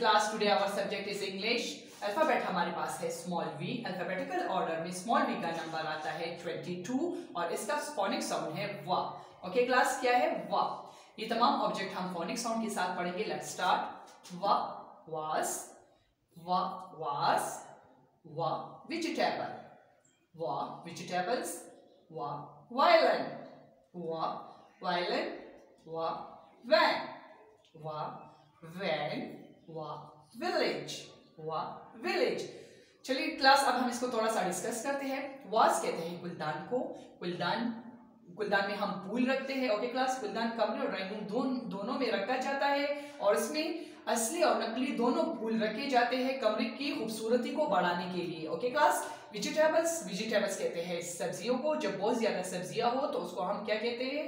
class, today our subject is English. Alphabet हमारे पास है small we. Alphabetical order में small we का number आता है 22 और इसका फोनिक साउंड है वा. ओके क्लास, क्या है वा. ये तमाम ऑब्जेक्ट हम फोनिक साउंड के साथ पढ़ेंगे. Let's start. वा वाज, वा वाज, वा वेजिटेबल, वा वेजिटेबल्स, वा वायलिन, वा वायलिन, वा वैन, वा वैन, वा विलेज, वा विलेज. चलिए क्लास, अब हम इसको थोड़ा सा डिस्कस करते हैं. वास कहते हैं गुलदान को. गुलदान में हम फूल रखते हैं. ओके क्लास, गुलदान कमरे और ड्राइंग रूम दोनों में रखा जाता है और इसमें असली और नकली दोनों फूल रखे जाते हैं कमरे की खूबसूरती को बढ़ाने के लिए. Okay class. वेजिटेबल्स कहते हैं सब्जियों को. जब बहुत ज्यादा सब्जियां हो तो उसको हम क्या कहते हैं,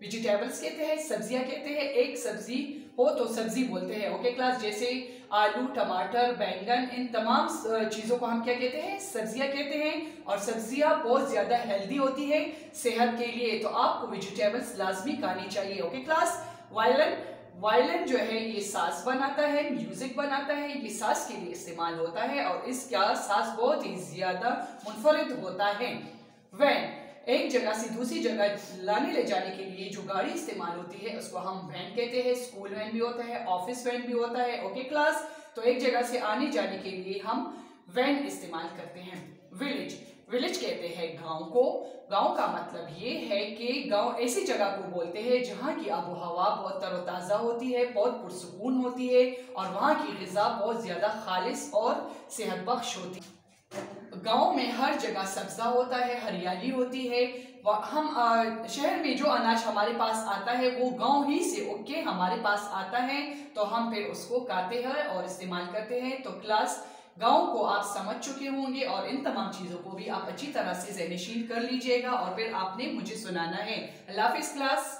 वेजिटेबल्स कहते हैं. सब्जियां कहते हैं, एक सब्जी हो तो सब्जी बोलते हैं. ओके क्लास, जैसे आलू, टमाटर, बैंगन, इन तमाम चीजों को हम क्या कहते हैं, सब्जियां कहते हैं. और सब्जियां बहुत ज्यादा हेल्दी होती है सेहत के लिए, तो आपको वेजिटेबल्स लाजमी खानी चाहिए. Okay class. वायलिन जो है ये साज बनाता है, म्यूजिक बनाता है. ये साज के लिए इस्तेमाल होता है और इसका साज बहुत ही ज्यादा मुनफरिद होता है. वैन, एक जगह से दूसरी जगह लाने ले जाने के लिए जो गाड़ी इस्तेमाल होती है उसको हम वैन कहते हैं. स्कूल वैन भी होता है, ऑफिस वैन भी होता है. ओके क्लास, तो एक जगह से आने जाने के लिए हम वैन इस्तेमाल करते हैं. विलेज कहते हैं गांव को. गांव का मतलब ये है कि गांव ऐसी जगह को बोलते हैं जहां की आबो हवा बहुत तरोताज़ा होती है, बहुत पुरसुकून होती है और वहां की ग़िज़ा बहुत ज्यादा खालिस और सेहत बख्श होती है. गांव में हर जगह सब्जा होता है, हरियाली होती है. हम शहर में जो अनाज हमारे पास आता है वो गांव ही से उग के हमारे पास आता है, तो हम फिर उसको खाते हैं और इस्तेमाल करते हैं. तो क्लास, गांव को आप समझ चुके होंगे और इन तमाम चीज़ों को भी आप अच्छी तरह से ज़हनशीन कर लीजिएगा और फिर आपने मुझे सुनाना है. अल्लाह हाफिज़ क्लास.